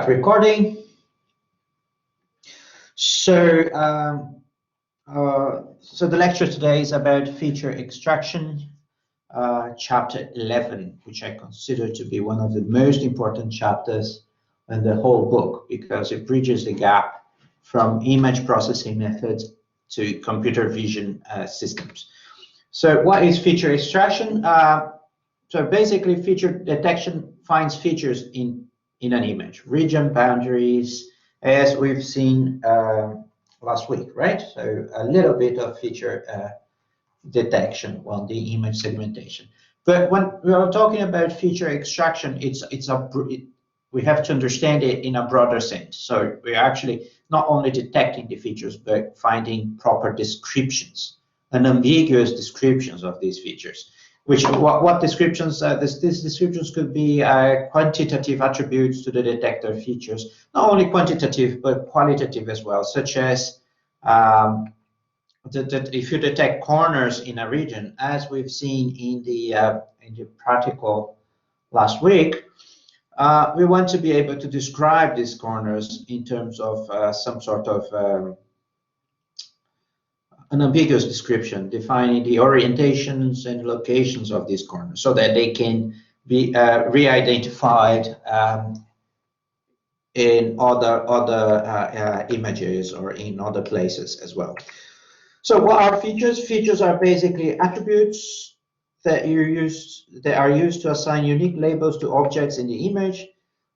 recording. So the lecture today is about feature extraction, chapter 11, which I consider to be one of the most important chapters in the whole book because it bridges the gap from image processing methods to computer vision systems. So what is feature extraction? So basically, feature detection finds features in an image, region boundaries, as we've seen last week, right? So a little bit of feature detection on the image segmentation. But when we are talking about feature extraction, we have to understand it in a broader sense. So we're actually not only detecting the features, but finding proper descriptions, unambiguous descriptions of these features. What descriptions? These descriptions could be quantitative attributes to the detector features, not only quantitative but qualitative as well, such as if you detect corners in a region, as we've seen in the practical last week, we want to be able to describe these corners in terms of some sort of an ambiguous description, defining the orientations and locations of these corners so that they can be re-identified in other images or in other places as well. So what are features? Features are basically attributes that are used to assign unique labels to objects in the image.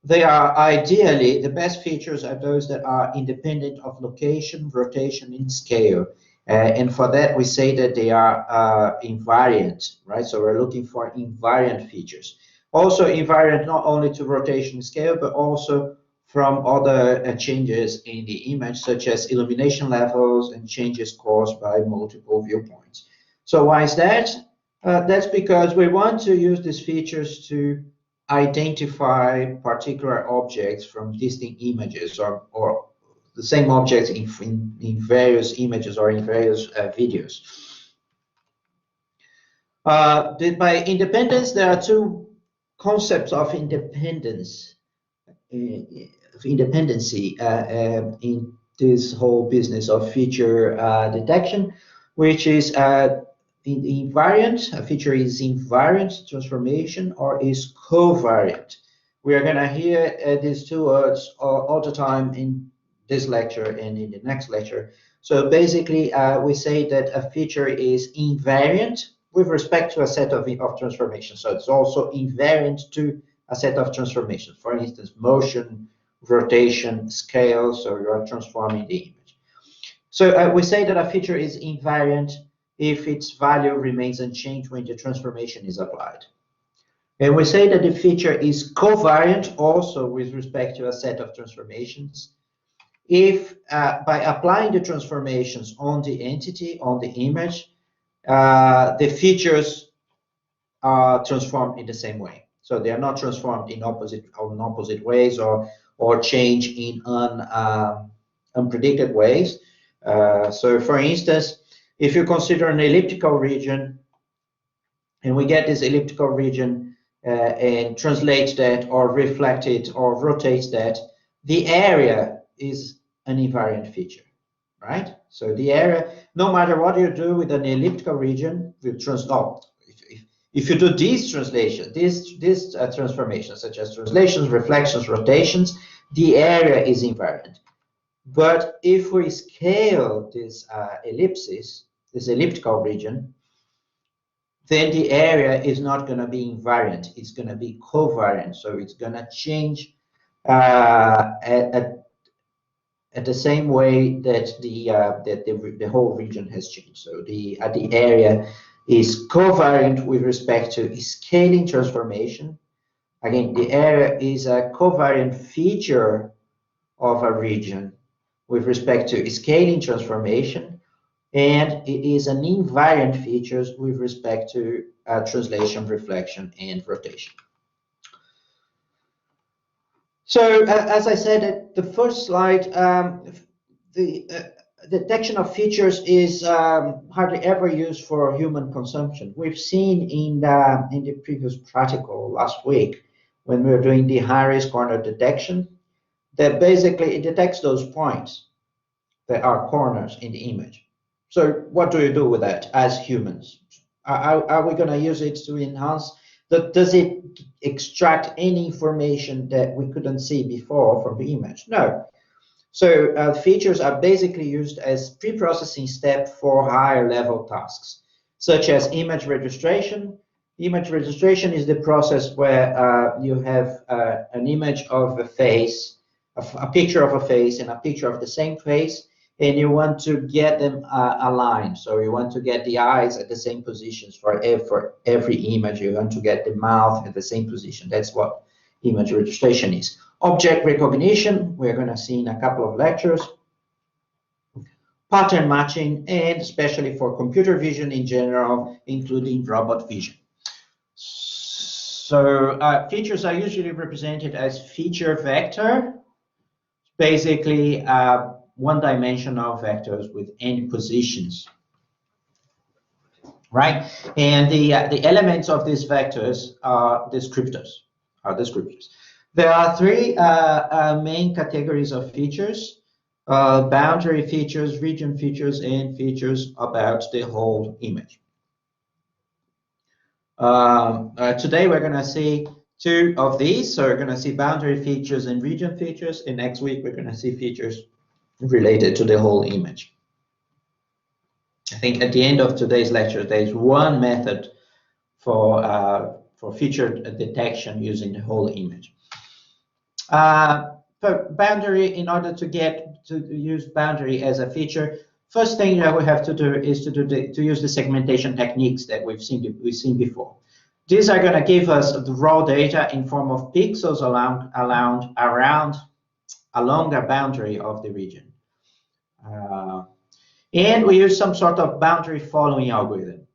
They are ideally, the best features are those that are independent of location, rotation, and scale. And for that, we say that they are invariant, right? So we're looking for invariant features. Also invariant not only to rotation and scale, but also from other changes in the image, such as illumination levels and changes caused by multiple viewpoints. So why is that? That's because we want to use these features to identify particular objects from distinct images or the same objects in various images or in various videos. By independence, there are two concepts of independence, independency in this whole business of feature detection, which is invariant. A feature is invariant transformation or is covariant. We are going to hear these two words all the time in this lecture and in the next lecture. So basically, we say that a feature is invariant with respect to a set of transformations. So it's also invariant to a set of transformations. For instance, motion, rotation, scale. So you are transforming the image. So we say that a feature is invariant if its value remains unchanged when the transformation is applied. And we say that the feature is covariant also with respect to a set of transformations if by applying the transformations on the entity, on the image, the features are transformed in the same way. So they are not transformed in opposite ways or change in unpredicted ways. So for instance, if you consider an elliptical region, and we get this elliptical region and translate that or reflect it or rotate that, the area is an invariant feature, right? So the area, no matter what you do with an elliptical region, if you do these translations, these transformations, such as translations, reflections, rotations, the area is invariant. But if we scale this ellipsis, this elliptical region, then the area is not going to be invariant. It's going to be covariant. So it's going to change at the same way that the whole region has changed. So the area is covariant with respect to scaling transformation. Again, the area is a covariant feature of a region with respect to scaling transformation, and it is an invariant feature with respect to translation, reflection, and rotation. So as I said at the first slide, the detection of features is hardly ever used for human consumption. We've seen in the previous practical last week when we were doing the high-risk corner detection that basically it detects those points that are corners in the image. So what do you do with that as humans? Are we going to use it to enhance? Does it extract any information that we couldn't see before from the image? No. So features are basically used as pre-processing step for higher level tasks, such as image registration. Image registration is the process where you have an image of a face, a picture of a face and a picture of the same face, and you want to get them aligned. So you want to get the eyes at the same positions for every image. You want to get the mouth at the same position. That's what image registration is. Object recognition, we're going to see in a couple of lectures. Pattern matching, and especially for computer vision in general, including robot vision. So features are usually represented as feature vector, basically one-dimensional vectors with n positions, right? And the elements of these vectors are descriptors. There are three main categories of features: boundary features, region features, and features about the whole image. Today we're going to see two of these. So we're going to see boundary features and region features, and next week we're going to see features related to the whole image. I think at the end of today's lecture, there is one method for feature detection using the whole image. For boundary, in order to use boundary as a feature, first thing that we have to do is to use the segmentation techniques that we've seen before. These are going to give us the raw data in form of pixels along a boundary of the region. And we use some sort of boundary following algorithm.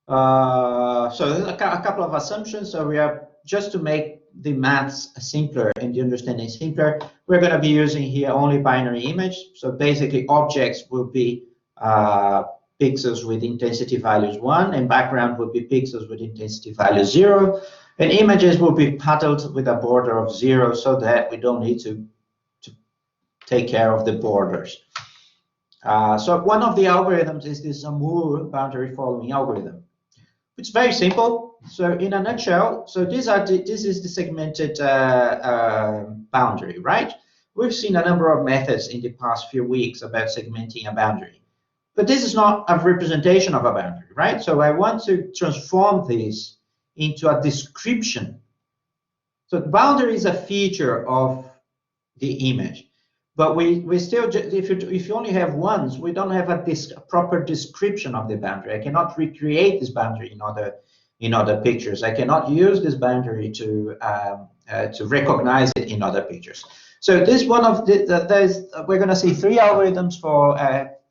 So there's a couple of assumptions. So we are, just to make the maths simpler and the understanding simpler, we're going to be using here only binary image. So basically objects will be pixels with intensity values 1, and background will be pixels with intensity value 0. And images will be paddled with a border of 0 so that we don't need to take care of the borders. So one of the algorithms is this Moore boundary following algorithm. It's very simple. So in a nutshell, so this is the segmented boundary, right? We've seen a number of methods in the past few weeks about segmenting a boundary, but this is not a representation of a boundary, right? So I want to transform this into a description. So the boundary is a feature of the image. But we still, if you only have ones, we don't have a proper description of the boundary. I cannot recreate this boundary in other pictures. I cannot use this boundary to recognize it in other pictures. So this one of we're going to see three algorithms for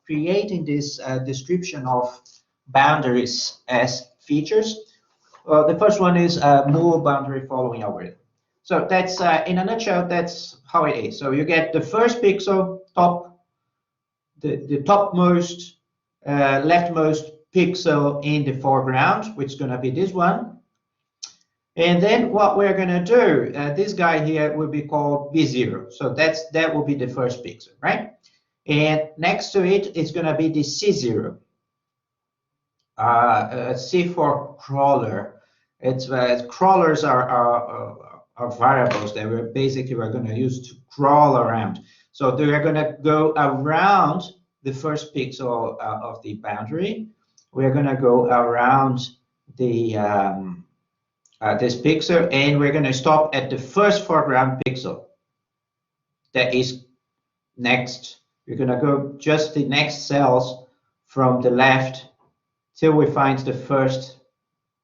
creating this description of boundaries as features. The first one is Moore boundary following algorithm. So that's, in a nutshell, that's how it is. So you get the first pixel, the topmost, leftmost pixel in the foreground, which is going to be this one. And then what we're going to do, this guy here will be called B0. So that will be the first pixel, right? And next to it, it's going to be the C0. C for crawler. It's crawlers are variables that we're going to use to crawl around. So they're going to go around the first pixel of the boundary. We're going to go around the this pixel, and we're going to stop at the first foreground pixel that is next. We're going to go just the next cells from the left till we find the first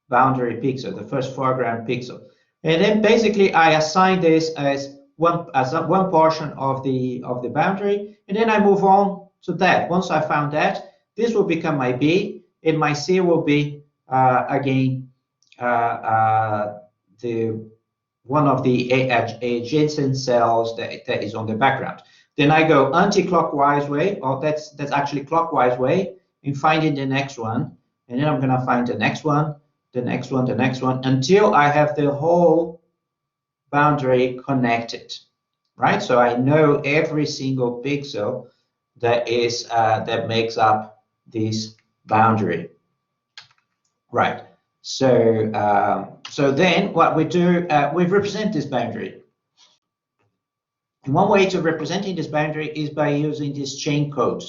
boundary pixel, the first foreground pixel. And then basically I assign this as one portion of the boundary, and then I move on to that. Once I found that, this will become my B, and my C will be again the one of the adjacent cells that is on the background. Then I go anti-clockwise way, or that's actually clockwise way, in finding the next one, and then I'm going to find the next one, the next one, the next one, until I have the whole boundary connected, right? So I know every single pixel that is that makes up this boundary, right? So so then what we do, we represent this boundary. And one way to representing this boundary is by using these chain codes,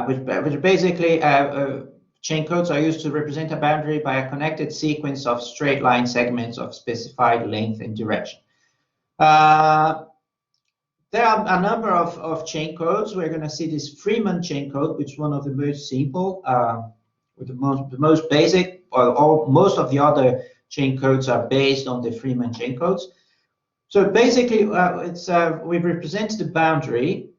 which basically chain codes are used to represent a boundary by a connected sequence of straight line segments of specified length and direction. There are a number of chain codes. We're going to see this Freeman chain code, which is one of the most simple, with the most basic, or most of the other chain codes are based on the Freeman chain codes. So basically, we represent the boundary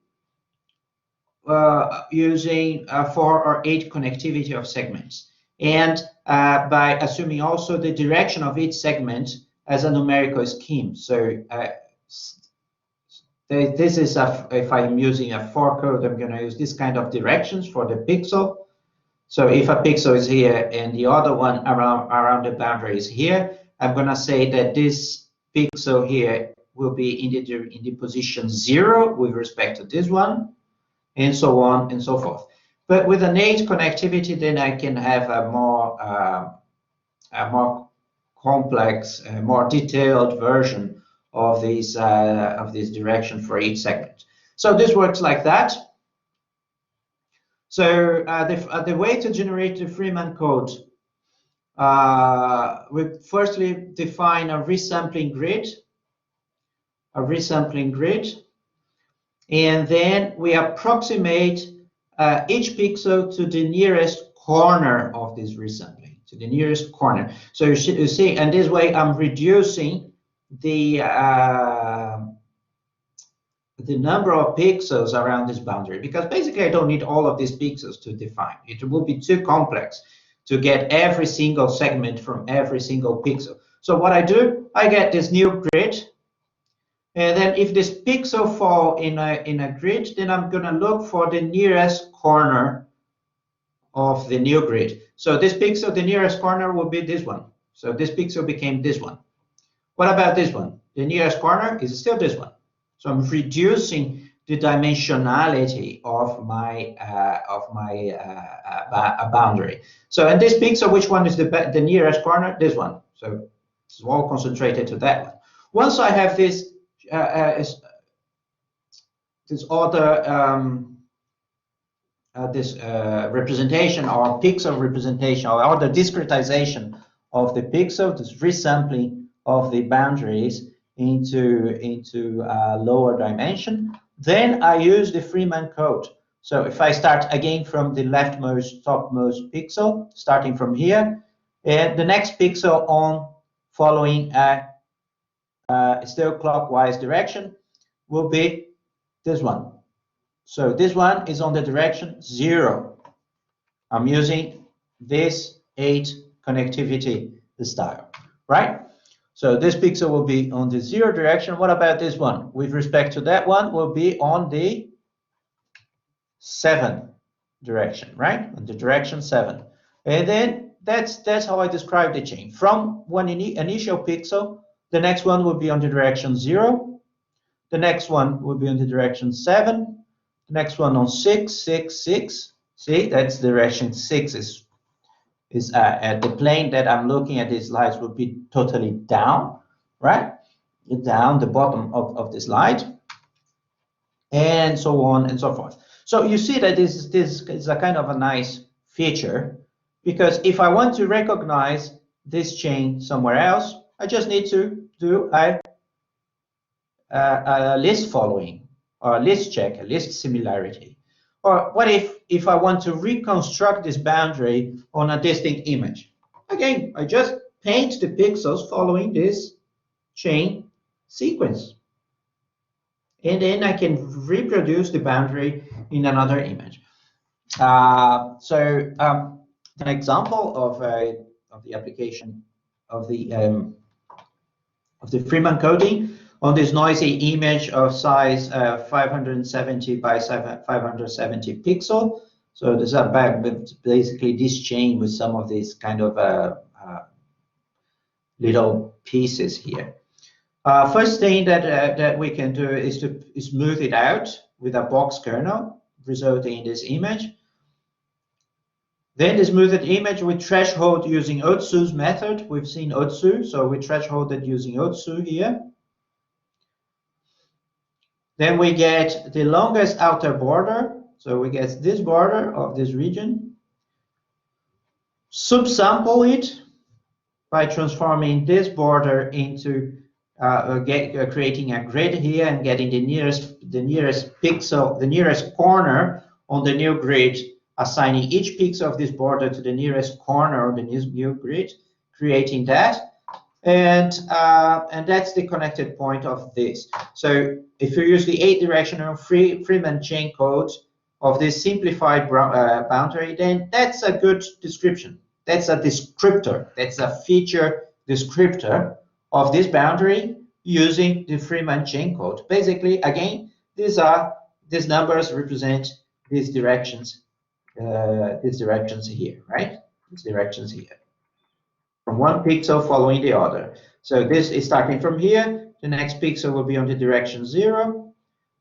using 4 or 8 connectivity of segments, and by assuming also the direction of each segment as a numerical scheme. So this is if I'm using a 4 code, I'm going to use this kind of directions for the pixel. So if a pixel is here and the other one around the boundary is here, I'm going to say that this pixel here will be in the position 0 with respect to this one, and so on and so forth. But with an 8 connectivity, then I can have a more complex, more detailed version of this direction for each segment. So this works like that. So the way to generate the Freeman code, we firstly define a resampling grid, and then we approximate each pixel to the nearest corner of this resampling, to the nearest corner. So you see, and this way I'm reducing the number of pixels around this boundary, because basically I don't need all of these pixels to define. It will be too complex to get every single segment from every single pixel. So what I do, I get this new grid, and then if this pixel fall in a grid, then I'm going to look for the nearest corner of the new grid. So this pixel, the nearest corner will be this one. So this pixel became this one. What about this one? The nearest corner is still this one. So I'm reducing the dimensionality of my boundary. So in this pixel, which one is the nearest corner? This one. So it's all concentrated to that one. Once I have this representation or pixel representation or other discretization of the pixel, this resampling of the boundaries into lower dimension, then I use the Freeman code. So if I start again from the leftmost topmost pixel, starting from here, and the next pixel on following a still clockwise direction will be this one. So this one is on the direction 0. I'm using this 8 connectivity style, right? So this pixel will be on the 0 direction. What about this one? With respect to that one, will be on the 7 direction, right? On the direction 7. And then that's how I describe the chain. From one initial pixel, the next one will be on the direction 0. The next one will be on the direction 7. The next one on 6, 6, 6. See, that's direction 6 is at the plane that I'm looking at these slides will be totally down, right? Down the bottom of the slide, and so on and so forth. So you see that this is a kind of a nice feature, because if I want to recognize this chain somewhere else, I just need to do a list following, or a list check, a list similarity. Or what if I want to reconstruct this boundary on a distinct image? Again, I just paint the pixels following this chain sequence. And then I can reproduce the boundary in another image. An example of the application of the Freeman coding on this noisy image of size 570 by 570 pixel. So this is basically this chain with some of these kind of little pieces here. First thing that we can do is to smooth it out with a box kernel, resulting in this image. Then the smoothed image we threshold using Otsu's method. We've seen Otsu, so we thresholded using Otsu here. Then we get the longest outer border. So we get this border of this region. Subsample it by transforming this border into creating a grid here and getting the nearest pixel, the nearest corner on the new grid, assigning each pixel of this border to the nearest corner of the new grid, creating that. And that's the connected point of this. So if you use the 8-directional Freeman chain code of this simplified boundary, then that's a good description. That's a descriptor. That's a feature descriptor of this boundary using the Freeman chain code. Basically, again, these numbers represent these directions here, right? These directions here. From one pixel following the other. So this is starting from here. The next pixel will be on the direction 0.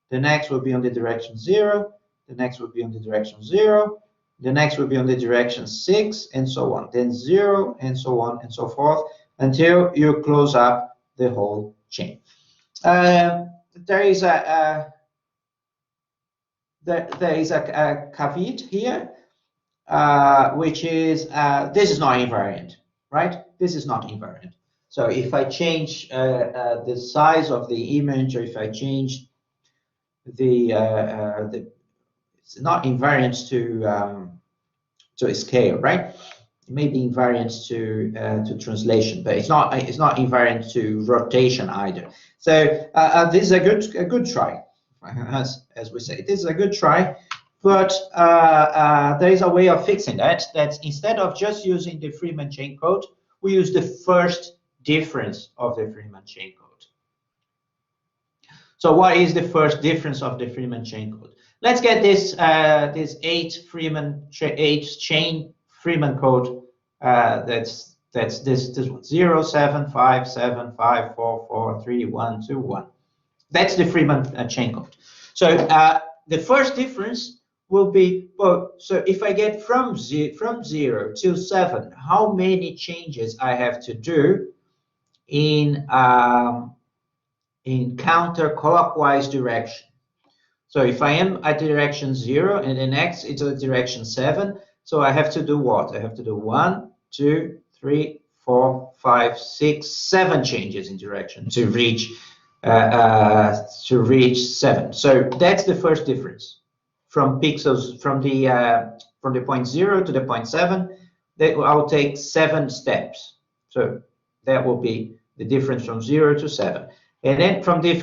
The next will be on the direction 0. The next will be on the direction 0. The next will be on the direction 6, and so on. Then 0, and so on and so forth, until you close up the whole chain. There is a caveat here, which is this is not invariant. Right? This is not invariant. So if I change the size of the image, or if I change it's not invariant to a scale, right? It may be invariant to translation, but it's not invariant to rotation either. So this is a good try, as we say. This is a good try. But there is a way of fixing that. That's instead of just using the Freeman chain code, we use the first difference of the Freeman chain code. So what is the first difference of the Freeman chain code? Let's get this 8 chain Freeman code. That's this one 0 7 5 7 5 4 4 3 1 2 1. That's the Freeman chain code. So the first difference will be, well, so if I get from 0 to 7, how many changes I have to do in counterclockwise direction. So if I am at direction 0 and the next it's at direction 7, so I have to do what? I have to do 1, 2, 3, 4, 5, 6, 7 changes in direction to reach 7. So that's the first difference. From pixels from the point 0 to the point 7, that I'll take 7 steps. So that will be the difference from 0 to 7. And then the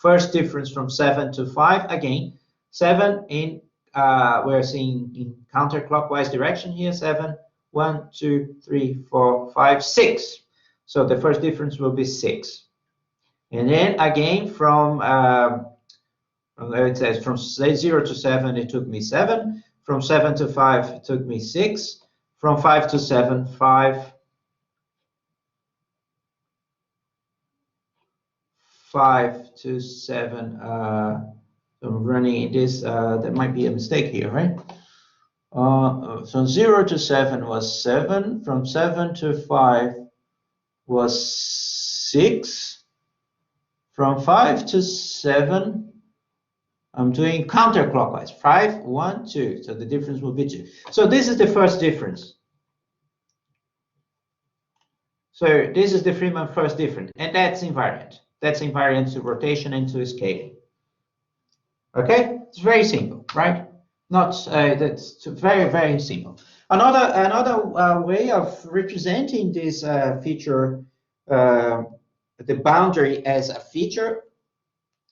first difference from 7 to 5, again, 7 in we're seeing in counterclockwise direction here, 7, 1, 2, 3, 4, 5, 6. So the first difference will be 6. And then again from it says from 0 to 7, it took me 7. From 7 to 5, it took me 6. From 5 to 7, 5. 5 to 7. I'm running this. There might be a mistake here, right? From 0 to 7 was 7. From 7 to 5 was 6. From 5 to 7, I'm doing counterclockwise. 5, 1, 2. So the difference will be 2. So this is the first difference. So this is the Freeman first difference, and that's invariant. That's invariant to rotation and to scaling. Okay, it's very simple, right? That's very, very simple. Another way of representing this feature, the boundary as a feature,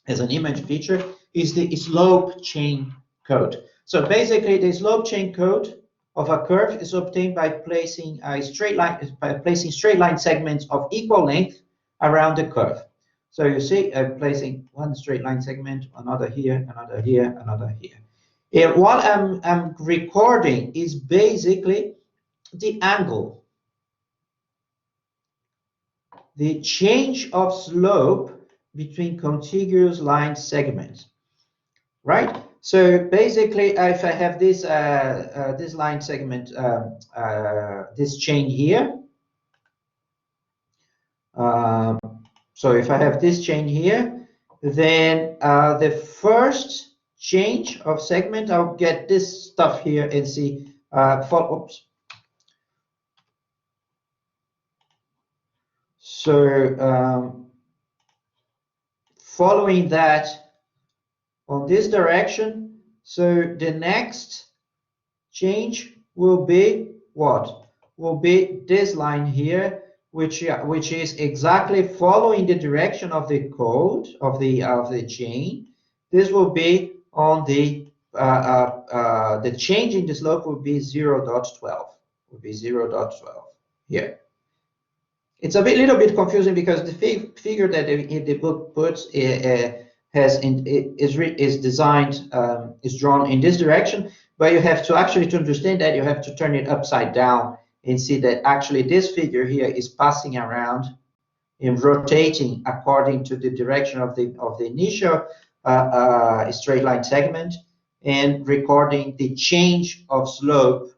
as an image feature, is the slope chain code. So basically, the slope chain code of a curve is obtained by placing straight line segments of equal length around the curve. So you see, placing one straight line segment, another here, another here, another here. What I'm recording is basically the angle the change of slope between contiguous line segments, right? So basically, if I have this this line segment, this chain here, so if I have this chain here, then the first change of segment, I'll get this stuff here and see. Oops. So following that on this direction, so the next change will be what? Will be this line here, which is exactly following the direction of the code of the chain. This will be on the change in the slope will be 0.12. Will be 0.12 here. It's a little bit confusing because the figure that the book puts is designed is drawn in this direction, but you have to actually, to understand that, you have to turn it upside down and see that actually this figure here is passing around and rotating according to the direction of the initial straight line segment, and recording the change of slope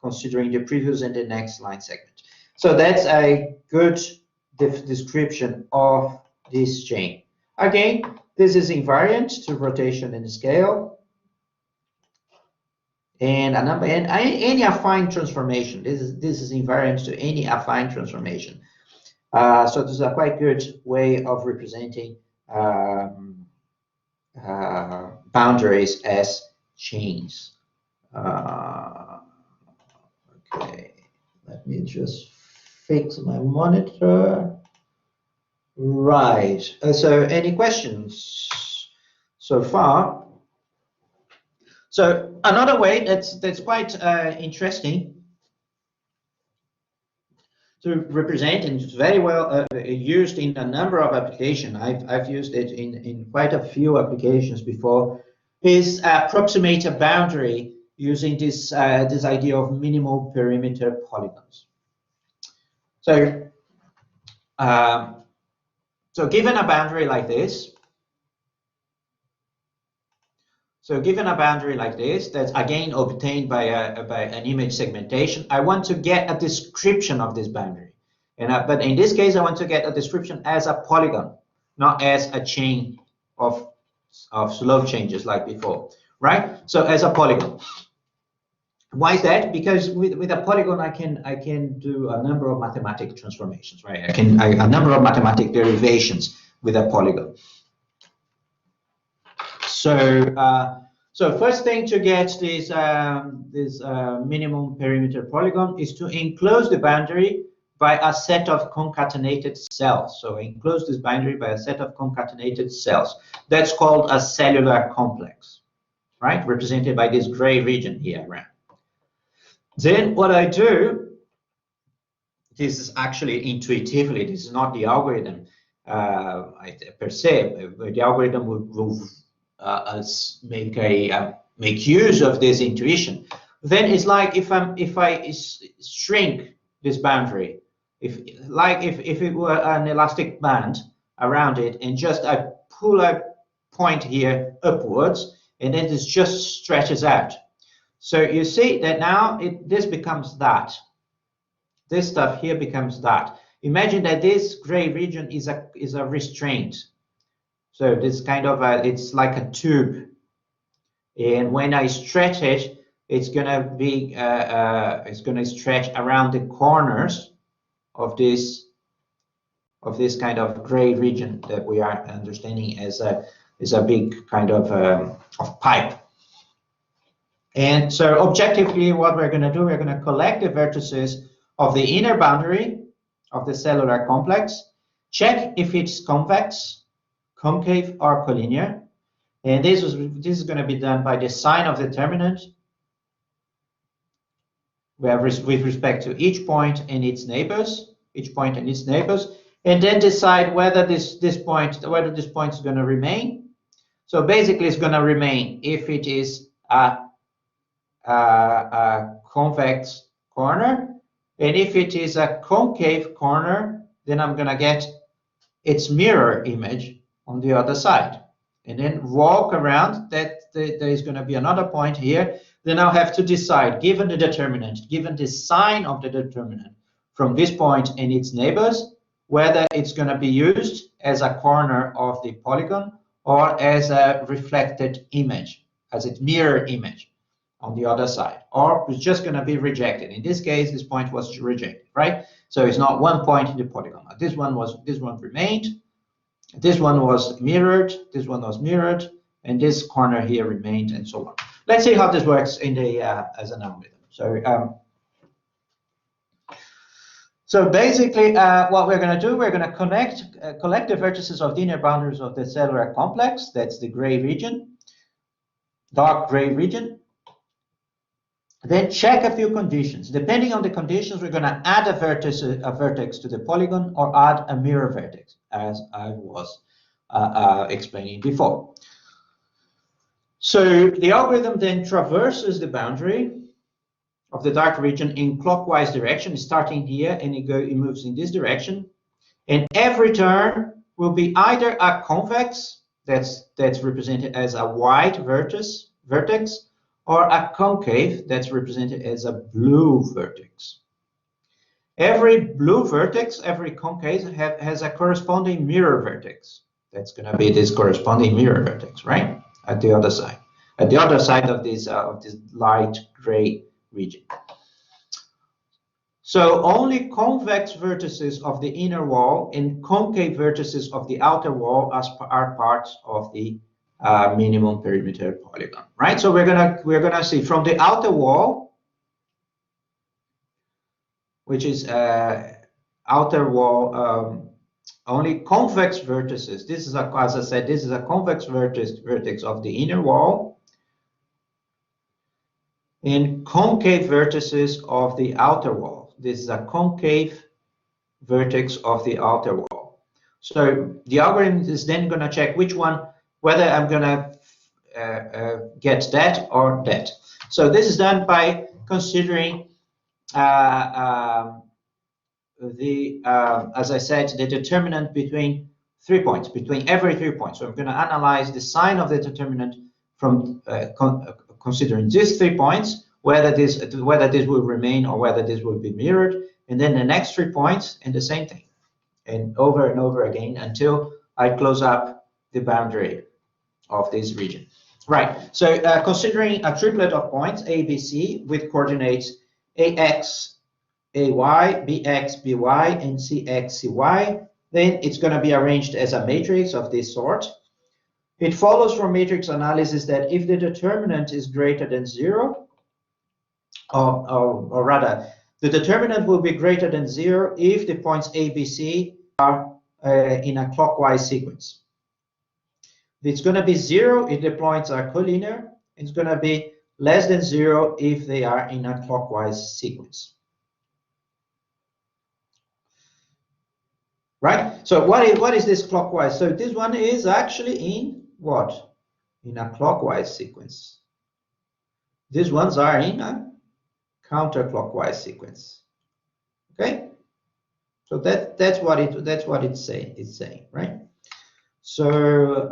considering the previous and the next line segment. So that's a good description of this chain. Again, this is invariant to rotation and scale, and any affine transformation. This is invariant to any affine transformation. So this is a quite good way of representing boundaries as chains. Okay, let me just fix my monitor. Right. So any questions so far? So another way that's quite interesting to represent, and it's very well used in a number of applications. I've used it in quite a few applications before, is approximate a boundary using this this idea of minimal perimeter polygons. So so given a boundary like this, that's again obtained by an image segmentation, I want to get a description of this boundary. But in this case, I want to get a description as a polygon, not as a chain of slope changes like before, right? So as a polygon. Why is that? Because with a polygon, I can do a number of mathematical transformations, right? A number of mathematical derivations with a polygon. So so first thing to get this minimum perimeter polygon is to enclose the boundary by a set of concatenated cells. So enclose this boundary by a set of concatenated cells. That's called a cellular complex, right? Represented by this gray region here around. Then what I do, this is actually intuitively, this is not the algorithm per se, but the algorithm will make use of this intuition. Then it's like if I shrink this boundary, if it were an elastic band around it, and just I pull a point here upwards, and then this just stretches out. So you see that now this becomes that. This stuff here becomes that. Imagine that this gray region is a restraint. So this kind of it's like a tube, and when I stretch it, it's gonna stretch around the corners of this kind of gray region that we are understanding as a big kind of pipe. And so objectively, what we're going to do, we're going to collect the vertices of the inner boundary of the cellular complex, check if it's convex, concave, or collinear. And this is going to be done by the sign of determinant with respect to each point and its neighbors, and then decide whether this point is going to remain. So basically, it's going to remain if it is a convex corner, and if it is a concave corner, then I'm going to get its mirror image on the other side. And then walk around that there is going to be another point here. Then I'll have to decide, given the determinant, given the sign of the determinant from this point and its neighbors, whether it's going to be used as a corner of the polygon or as a reflected image, as its mirror image on the other side, or it's just going to be rejected. In this case, this point was rejected, right? So it's not one point in the polygon. This one remained. This one was mirrored, this one was mirrored, and this corner here remained, and so on. Let's see how this works in the as an algorithm. So basically, what we're going to do, we're going to collect the vertices of the inner boundaries of the cellular complex. That's the gray region, dark gray region. Then check a few conditions. Depending on the conditions, we're going to add a vertex to the polygon or add a mirror vertex, as I was explaining before. So the algorithm then traverses the boundary of the dark region in clockwise direction, starting here, and it moves in this direction. And every turn will be either a convex, that's represented as a white vertex, or a concave that's represented as a blue vertex. Every blue vertex, every concave has a corresponding mirror vertex. That's going to be this corresponding mirror vertex, right? At the other side of this light gray region. So only convex vertices of the inner wall and concave vertices of the outer wall are parts of the minimum perimeter polygon, right? So we're gonna see from the outer wall, which is outer wall, only convex vertices. This is as I said, this is a convex vertex of the inner wall, and concave vertices of the outer wall. This is a concave vertex of the outer wall. So the algorithm is then going to check which one, whether I'm going to get that or that. So this is done by considering as I said, the determinant between 3 points, between every 3 points. So I'm going to analyze the sign of the determinant from considering these 3 points, whether this will remain or whether this will be mirrored, and then the next 3 points, and the same thing, and over again until I close up the boundary of this region. Right. So considering a triplet of points A, B, C with coordinates AX, AY, BX, BY, and CX, CY, then it's going to be arranged as a matrix of this sort. It follows from matrix analysis that if the determinant is greater than 0, or rather, the determinant will be greater than 0 if the points A, B, C are in a clockwise sequence. It's going to be 0 if the points are collinear. It's going to be less than 0 if they are in a clockwise sequence. Right? So what is this clockwise? So this one is actually in what? In a clockwise sequence. These ones are in a counterclockwise sequence. Okay? So that's what it's saying, right? So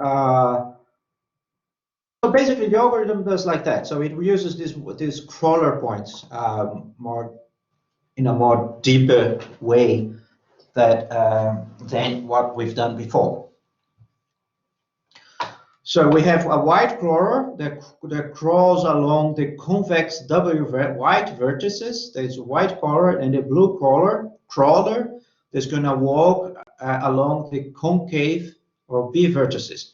so basically the algorithm does like that. So it uses these crawler points in a more deeper way than what we've done before. So we have a white crawler that crawls along the convex W white vertices. There's a white crawler, and a blue crawler that's going to walk along the concave or B vertices,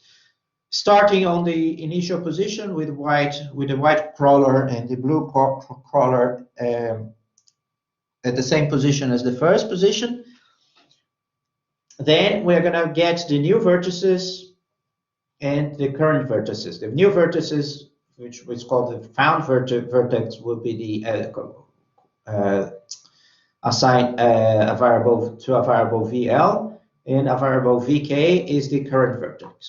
starting on the initial position with the white crawler and the blue crawler at the same position as the first position. Then we're going to get the new vertices and the current vertices. The new vertices, which is called the found vertex, will be the assigned a variable to a variable VL, and a variable VK is the current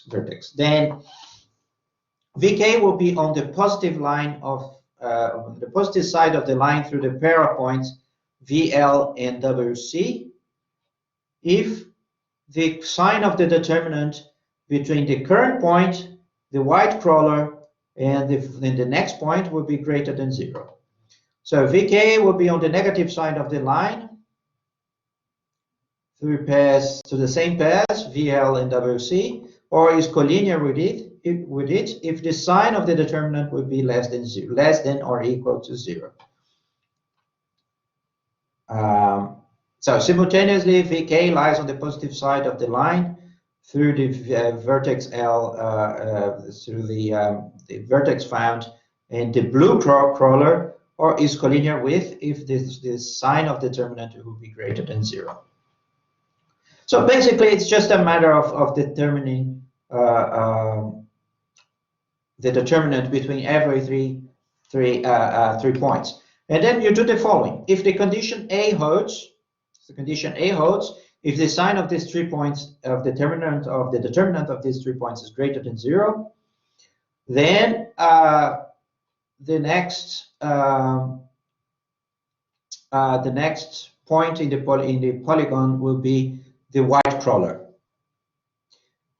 vertex. Then VK will be on the positive line of the positive side of the line through the pair of points VL and WC. if the sign of the determinant between the current point, the white crawler, and the next point will be greater than 0. So Vk will be on the negative side of the line through pairs to the same pairs, VL and WC, or is collinear with it if the sign of the determinant would be less than or equal to 0. So simultaneously, Vk lies on the positive side of the line through the vertex L, through the vertex found in the blue crawler, or is collinear with if the sign of determinant will be greater than 0. So basically, it's just a matter of determining the determinant between every three points. And then you do the following. If the condition A holds, if the sign of these 3 points of the determinant of these 3 points is greater than 0, then the next point in the polygon will be the white crawler.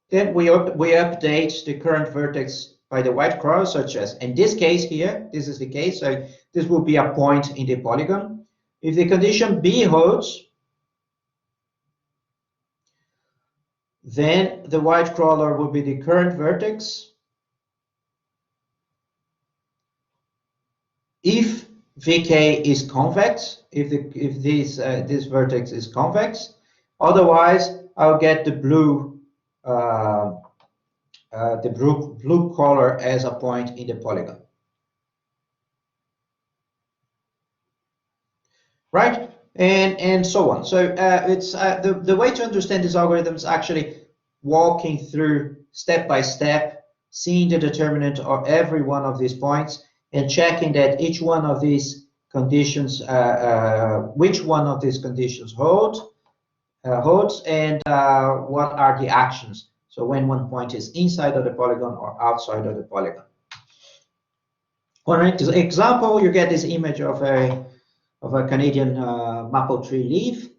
Then we update the current vertex by the white crawler, such as in this case here, this is the case, so this will be a point in the polygon. If the condition B holds, then the white crawler will be the current vertex. If Vk is convex, if this vertex is convex, otherwise I'll get the blue crawler as a point in the polygon. Right? And so on. So it's the way to understand this algorithm is actually walking through step by step, seeing the determinant of every one of these points, and checking that each one of these conditions, which one of these conditions holds, and what are the actions. So when one point is inside of the polygon or outside of the polygon. For an example, you get this image of a Canadian maple tree leaf.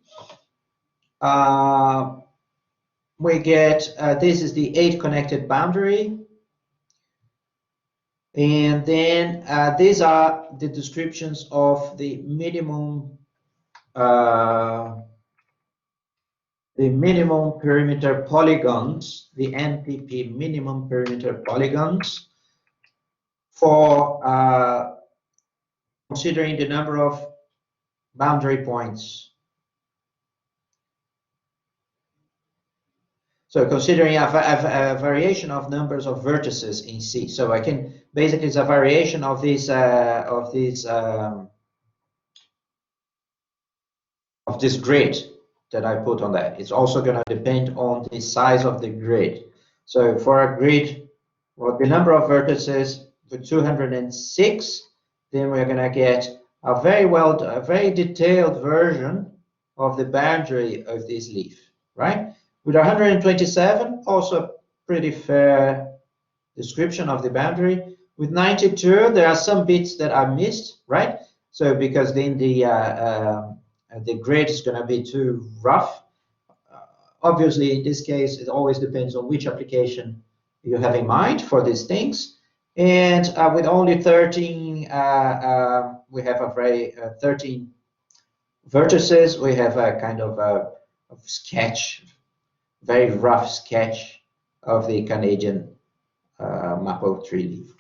We get this is the 8 connected boundary, and then these are the descriptions of the minimum perimeter polygons, the NPP minimum perimeter polygons for considering the number of boundary points. So considering a variation of numbers of vertices in C. So I can basically, it's a variation of this grid that I put on that. It's also going to depend on the size of the grid. So for a grid, well, the number of vertices for 206, then we're going to get a very detailed version of the boundary of this leaf, right? With 127, also pretty fair description of the boundary. With 92, there are some bits that are missed, right? So because then the grid is going to be too rough. Obviously, in this case, it always depends on which application you have in mind for these things. And with only 13, we have a very 13 vertices. We have a kind of a sketch, very rough sketch of the Canadian maple tree leaf.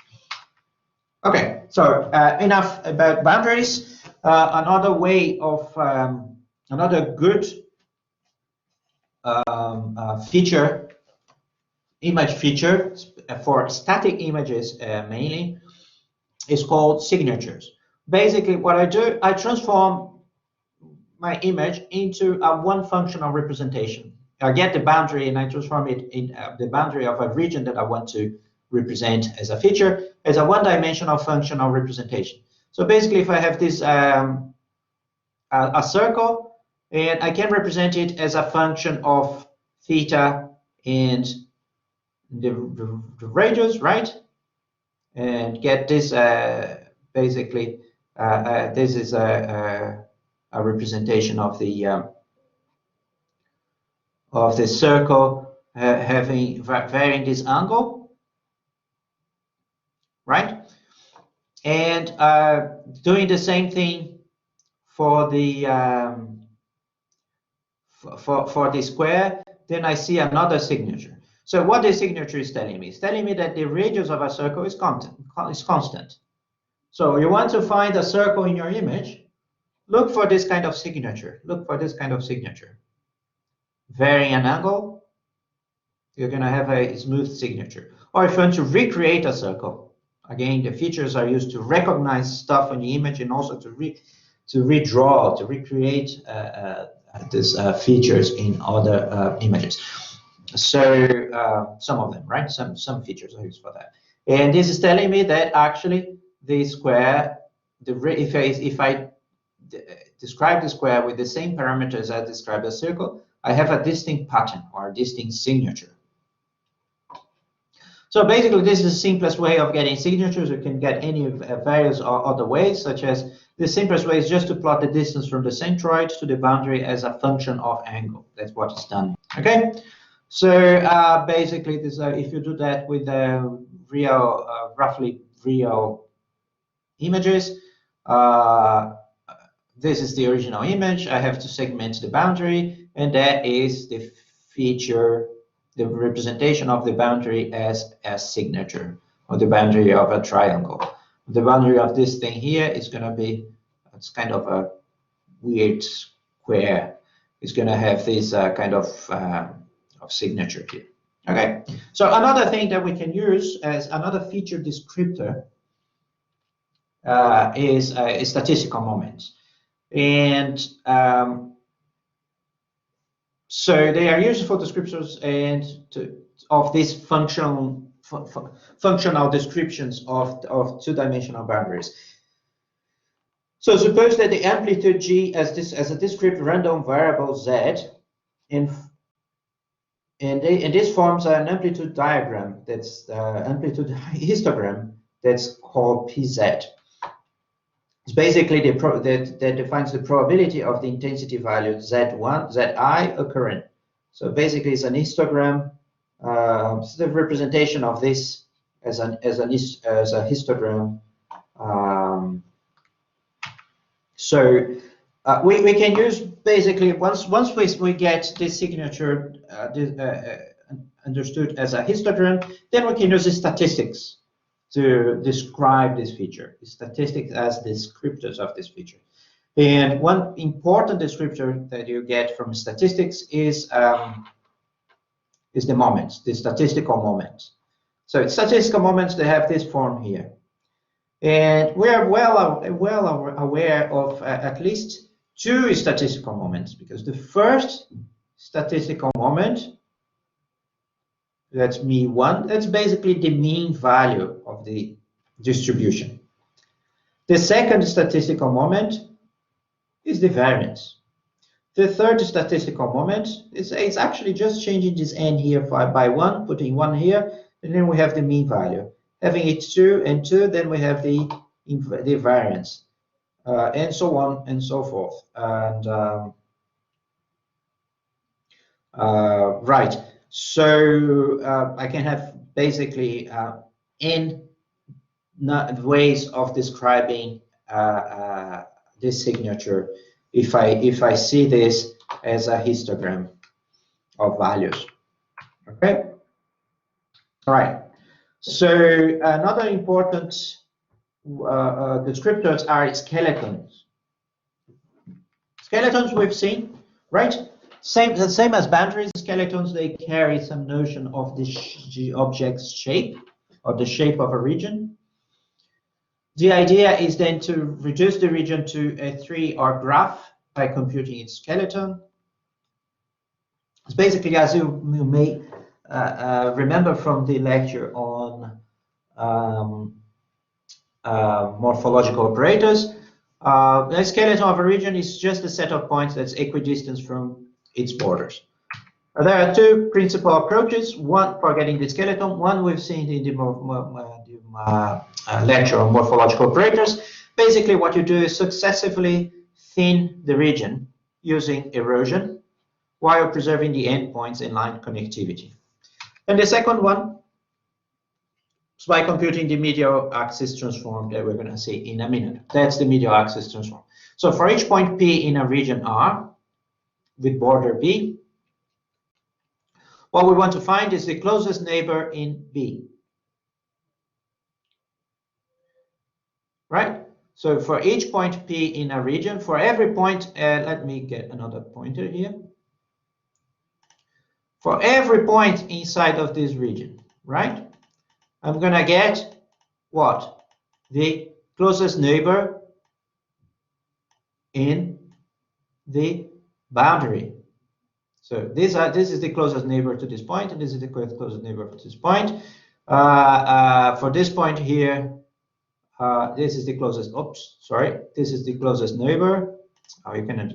Okay, so enough about boundaries. Another way of another good image feature for static images mainly is called signatures. Basically, what I do, I transform my image into a one-functional representation. I get the boundary and I transform it in the boundary of a region that I want to represent as a feature as a one-dimensional functional representation. So basically, if I have this a circle, and I can represent it as a function of theta and the radius, right? And get this basically this is a representation of the of the circle having varying this angle, right? And doing the same thing for the for the square, then I see another signature. So what the signature is telling me? It's telling me that the radius of a circle is constant. So you want to find a circle in your image, look for this kind of signature. Look for this kind of signature. Varying an angle, you're going to have a smooth signature. Or if you want to recreate a circle, again, the features are used to recognize stuff in the image and also to redraw, to recreate these features in other images. So some of them, right? Some features are used for that. And this is telling me that actually the square, if I describe the square with the same parameters as I describe the circle, I have a distinct pattern or a distinct signature. So basically, this is the simplest way of getting signatures. You can get any various other ways, such as the simplest way is just to plot the distance from the centroid to the boundary as a function of angle. That's what is done. Okay. So basically, this if you do that with real, roughly real images, this is the original image. I have to segment the boundary, and that is the feature, the representation of the boundary as a signature, or the boundary of a triangle. The boundary of this thing here is going to be, it's kind of a weird square. It's going to have this kind of signature here. Okay, so another thing that we can use as another feature descriptor is statistical moments. And so they are useful descriptors and of these functional descriptions of two-dimensional boundaries. So suppose that the amplitude G as a discrete random variable Z, and this forms an amplitude diagram, that's amplitude histogram, that's called PZ. It's basically that defines the probability of the intensity value Z1, Zi occurring. So basically, it's an histogram. It's the representation of this as a histogram. So we can use basically once we get this signature understood as a histogram, then we can use the statistics to describe this feature, statistics as descriptors of this feature. And one important descriptor that you get from statistics is the moments, the statistical moments. So statistical moments, they have this form here. And we are well aware of at least two statistical moments, because the first statistical moment, that's μ1, that's basically the mean value of the distribution. The second statistical moment is the variance. The third statistical moment is actually just changing this n here by 1, putting 1 here, and then we have the mean value. Having it 2 and 2, then we have the variance, and so on and so forth. And right. So I can have basically n ways of describing this signature if I see this as a histogram of values. Okay. All right. So another important descriptors are skeletons. Skeletons we've seen, right? Same as boundaries, skeletons, they carry some notion of the object's shape or the shape of a region. The idea is then to reduce the region to a tree or graph by computing its skeleton. It's basically, as you may remember from the lecture on morphological operators, the skeleton of a region is just a set of points that's equidistant from its borders. There are two principal approaches, one for getting the skeleton, one we've seen in the lecture on morphological operators. Basically, what you do is successively thin the region using erosion, while preserving the endpoints and line connectivity. And the second one is by computing the medial axis transform that we're going to see in a minute. That's the medial axis transform. So for each point P in a region R with border B, what we want to find is the closest neighbor in B. Right? So for each point P in a region, for every point, let me get another pointer here. For every point inside of this region, right? I'm going to get what? The closest neighbor in the boundary. So this is the closest neighbor to this point, and this is the closest neighbor for this point. For this point here, this is the closest. Oops, sorry. This is the closest neighbor. You cannot.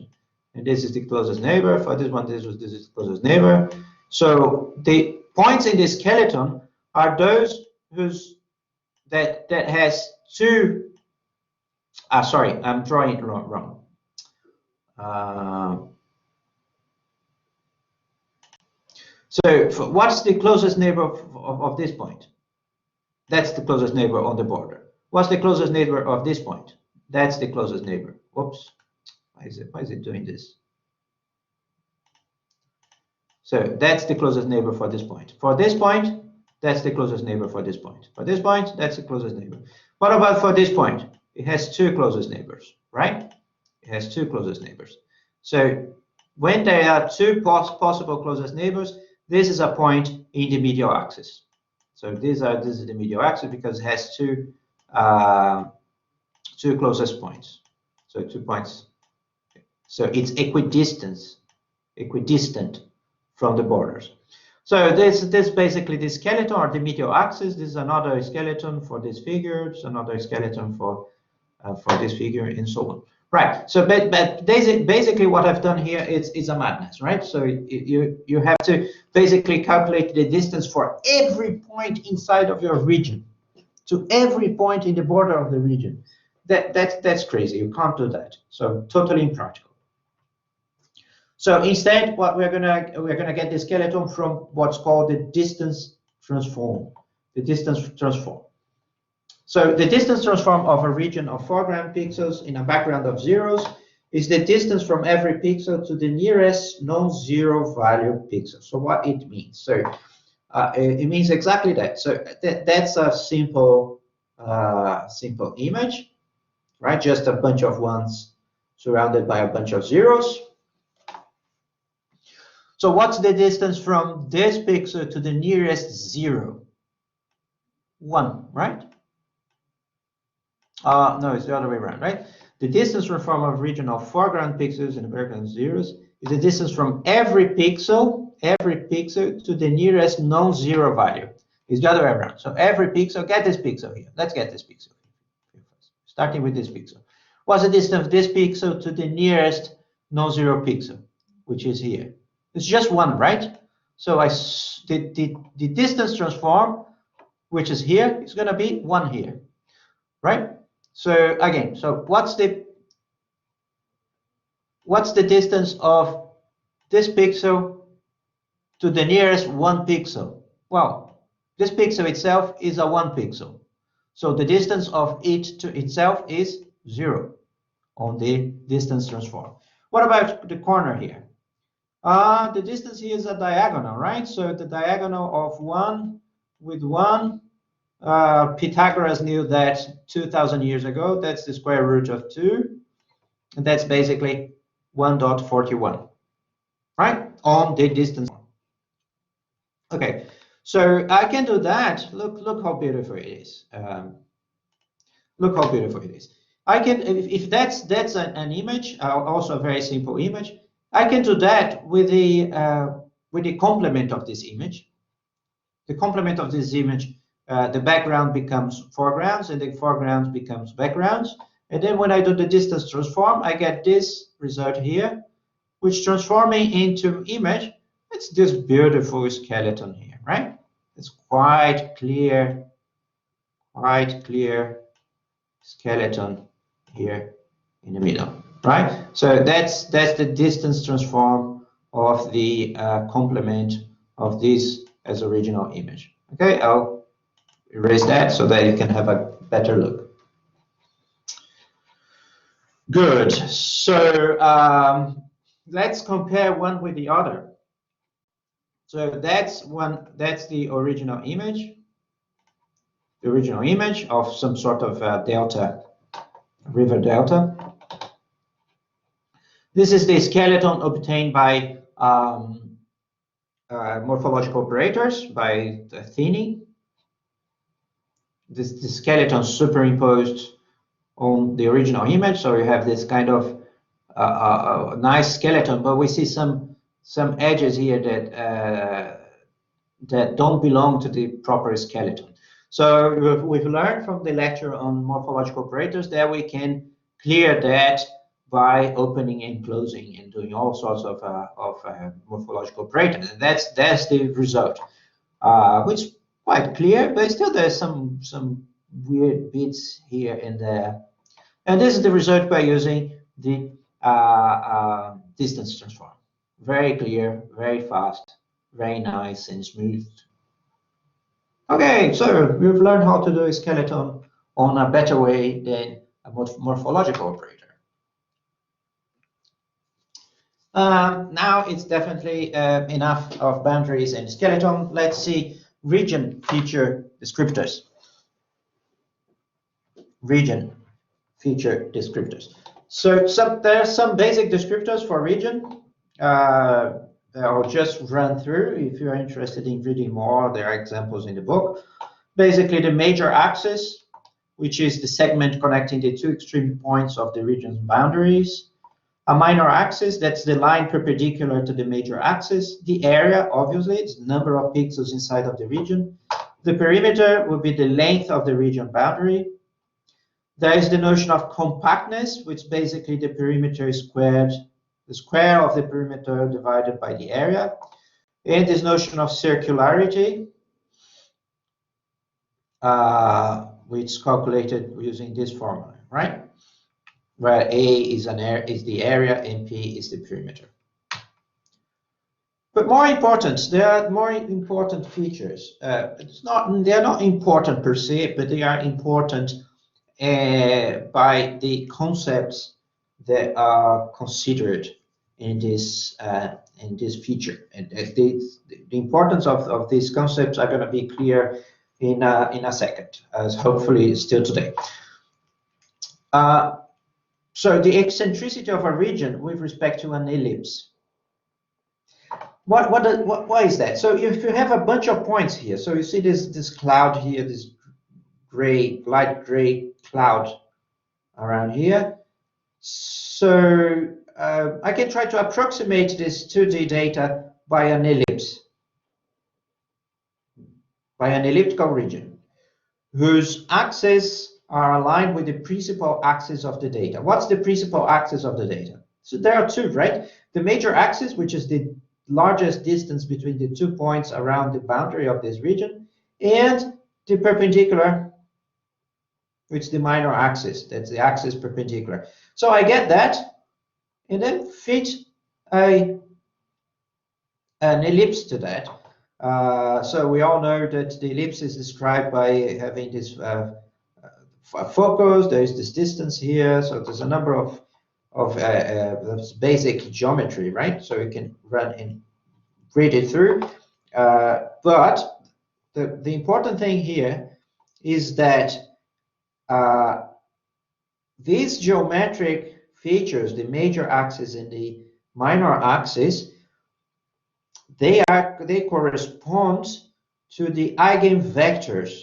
And this is the closest neighbor. For this one, this is the closest neighbor. So the points in the skeleton are those that has two. Sorry, I'm drawing it wrong. So what's the closest neighbor of this point? That's the closest neighbor on the border. What's the closest neighbor of this point? That's the closest neighbor. Whoops. Why is it doing this? So that's the closest neighbor for this point. For this point, that's the closest neighbor for this point. For this point, that's the closest neighbor. What about for this point? It has two closest neighbors, right? It has two closest neighbors. So when there are two possible closest neighbors, this is a point in the medial axis. So this is the medial axis because it has two closest points. So 2 points. So it's equidistant from the borders. So this basically the skeleton or the medial axis. This is another skeleton for this figure. It's another skeleton for this figure, and so on. Right. So, but basically, what I've done here is a madness, right? So you have to basically calculate the distance for every point inside of your region to every point in the border of the region. That's crazy. You can't do that. So totally impractical. So instead, what we're gonna get the skeleton from what's called the distance transform. The distance transform. So the distance transform of a region of foreground pixels in a background of zeros is the distance from every pixel to the nearest non-zero value pixel. So what it means? So it means exactly that. So that's a simple image, right? Just a bunch of ones surrounded by a bunch of zeros. So what's the distance from this pixel to the nearest zero? 1, right? No, it's the other way around, right? The distance from a region of foreground pixels and background zeros is the distance from every pixel to the nearest non-zero value. It's the other way around. So every pixel, get this pixel here. Let's get this pixel here first. Starting with this pixel. What's the distance of this pixel to the nearest non-zero pixel, which is here? It's just 1, right? So the distance transform, which is here, is going to be 1 here, right? So again, so what's the distance of this pixel to the nearest 1 pixel? Well, this pixel itself is a 1 pixel. So the distance of it to itself is 0 on the distance transform. What about the corner here? The distance here is a diagonal, right? So the diagonal of 1 with 1, Pythagoras knew that 2,000 years ago. That's the square root of 2. And that's basically 1.41, right? On the distance. Okay, so I can do that. Look how beautiful it is. Look how beautiful it is. I can, if that's an image, also a very simple image, I can do that with the complement of this image. The complement of this image, the background becomes foregrounds, and the foregrounds becomes backgrounds. And then when I do the distance transform, I get this result here, which transforming into image, it's this beautiful skeleton here, right? It's quite clear skeleton here in the middle, right? So that's the distance transform of the complement of this as original image. Okay, I'll erase that so that you can have a better look. Good. So let's compare one with the other. So that's the original image. The original image of some sort of delta, river delta. This is the skeleton obtained by morphological operators, by thinning. The skeleton superimposed on the original image, so you have this kind of nice skeleton, but we see some edges here that don't belong to the proper skeleton. So we've learned from the lecture on morphological operators that we can clear that by opening and closing and doing all sorts of morphological operators. And that's the result, which is quite clear, but still there's some weird bits here and there. And this is the result by using the distance transform. Very clear, very fast, very nice and smooth. Okay, so we've learned how to do a skeleton on a better way than a morphological operator. Now it's definitely enough of boundaries and skeleton. Let's see region feature descriptors. Region feature descriptors. So there are some basic descriptors for region. I'll just run through. If you're interested in reading more, there are examples in the book. Basically, the major axis, which is the segment connecting the two extreme points of the region's boundaries. A minor axis, that's the line perpendicular to the major axis. The area, obviously, it's the number of pixels inside of the region. The perimeter will be the length of the region boundary. There is the notion of compactness, which basically the perimeter is squared, the square of the perimeter divided by the area. And this notion of circularity, which is calculated using this formula, right? Where A is the area and P is the perimeter. But more important, there are more important features. They are not important per se, but they are important by the concepts that are considered in this feature. And the importance of these concepts are going to be clear in a second, as hopefully still today. So the eccentricity of a region with respect to an ellipse. What is that? So if you have a bunch of points here, so you see this cloud here, this light gray cloud around here. So I can try to approximate this 2D data by an ellipse, by an elliptical region, whose axes are aligned with the principal axis of the data. What's the principal axis of the data? So there are two, right? The major axis, which is the largest distance between the 2 points around the boundary of this region, and the perpendicular, which is the minor axis. That's the axis perpendicular. So I get that, and then fit an ellipse to that. So we all know that the ellipse is described by having this focus. There is this distance here. So there's a number of basic geometry, right? So you can run and read it through. But the important thing here is that these geometric features, the major axis and the minor axis, they correspond to the eigenvectors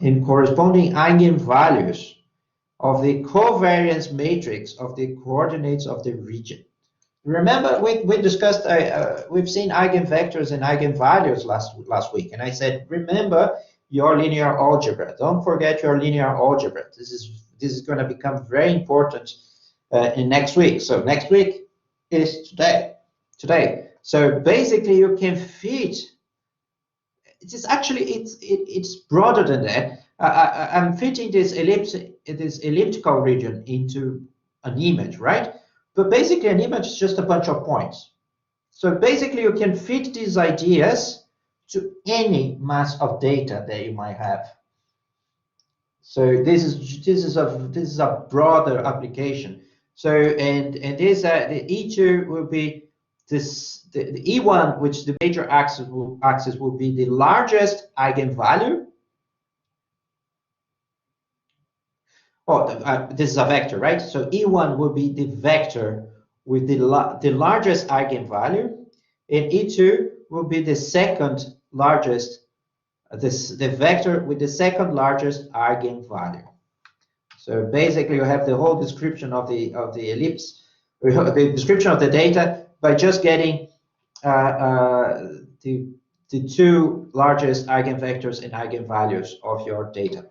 and corresponding eigenvalues of the covariance matrix of the coordinates of the region. Remember, we discussed, we've seen eigenvectors and eigenvalues last week, and I said, remember your linear algebra. Don't forget your linear algebra. This is going to become very important in next week. So next week is today. So basically, you can fit. It's broader than that. I'm fitting this elliptical region into an image, right? But basically, an image is just a bunch of points. So basically, you can fit these ideas to any mass of data that you might have. So this is a broader application. So and this the E2 will be this the E1, which the major axis will be the largest eigenvalue. Oh, this is a vector, right? So E1 will be the vector with the largest eigenvalue, and E2 will be the second largest, the vector with the second largest eigenvalue. So basically, you have the whole description of the ellipse, the description of the data by just getting the two largest eigenvectors and eigenvalues of your data.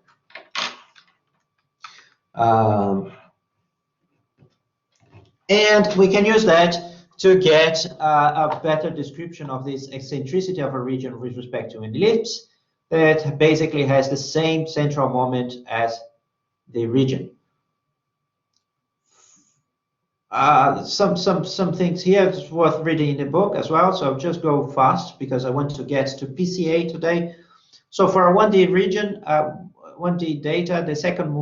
And we can use that to get a better description of this eccentricity of a region with respect to an ellipse that basically has the same central moment as the region. Some things here is worth reading in the book as well, so I'll just go fast because I want to get to PCA today. So for a 1D region, 1D data, the second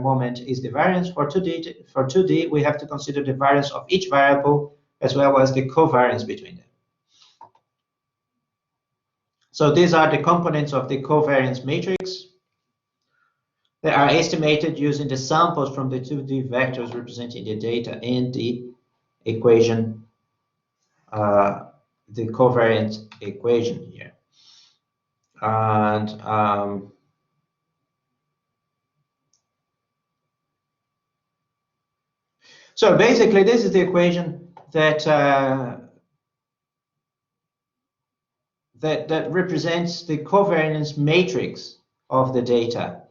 moment is the variance. For 2D, we have to consider the variance of each variable as well as the covariance between them. So these are the components of the covariance matrix. They are estimated using the samples from the 2D vectors representing the data and the equation, the covariance equation here. And so basically, this is the equation that that represents the covariance matrix of the data,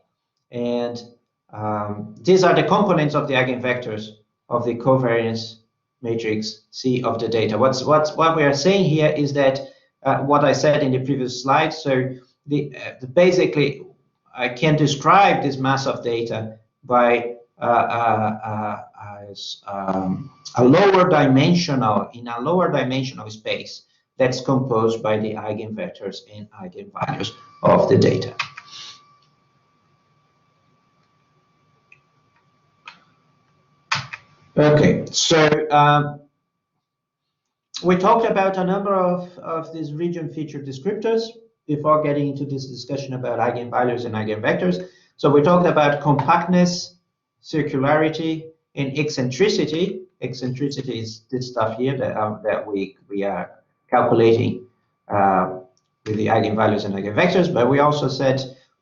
and these are the components of the eigenvectors of the covariance matrix C of the data. What we are saying here is that what I said in the previous slide. So basically, I can describe this mass of data by a lower dimensional space that's composed by the eigenvectors and eigenvalues of the data. Okay, so we talked about a number of these region feature descriptors before getting into this discussion about eigenvalues and eigenvectors. So we talked about compactness, circularity, and eccentricity. Eccentricity is this stuff here that we are calculating with the eigenvalues and eigenvectors, but we also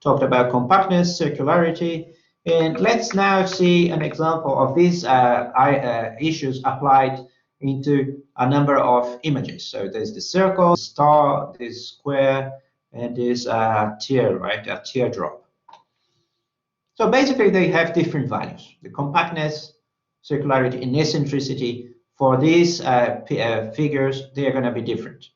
talked about compactness, circularity, and let's now see an example of these issues applied into a number of images. So there's the circle, the star, this square, and this tear, right, a teardrop. So basically, they have different values. The compactness, circularity, and eccentricity for these figures, they are going to be different.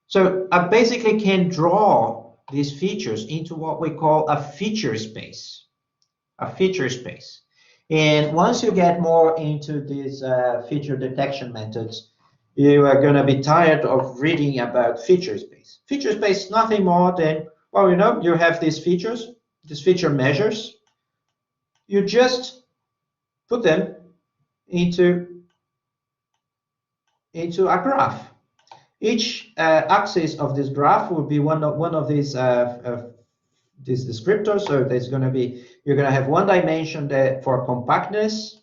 So I basically can draw these features into what we call a feature space. A feature space. And once you get more into these feature detection methods, you are going to be tired of reading about feature space. Feature space is nothing more than, well, you know, you have these features, these feature measures. You just put them into a graph. Each axis of this graph will be one of these descriptors. So there's going to be, you're going to have one dimension for compactness,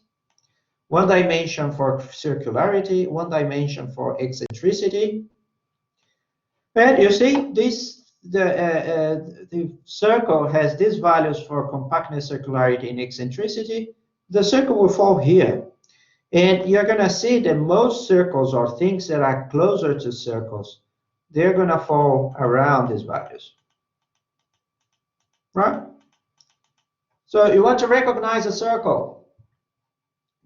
one dimension for circularity, one dimension for eccentricity. And you see the circle has these values for compactness, circularity, and eccentricity. The circle will fall here. And you're going to see that most circles or things that are closer to circles, they're going to fall around these values. Right? So you want to recognize a circle.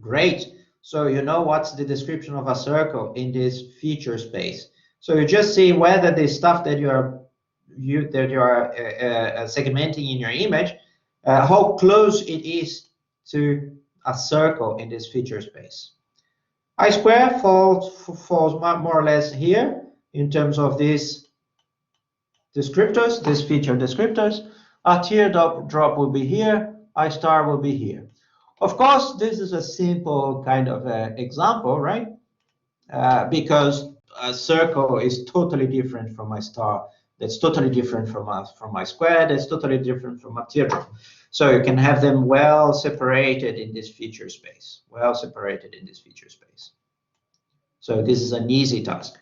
Great. So you know what's the description of a circle in this feature space. So you just see whether the stuff that you are segmenting in your image, how close it is to a circle in this feature space. I square falls more or less here in terms of these descriptors, these feature descriptors. A teardrop will be here, I star will be here. Of course, this is a simple kind of example, right? Because a circle is totally different from my star. That's totally different from my square. That's totally different from a teardrop. So you can have them well separated in this feature space. Well separated in this feature space. So this is an easy task.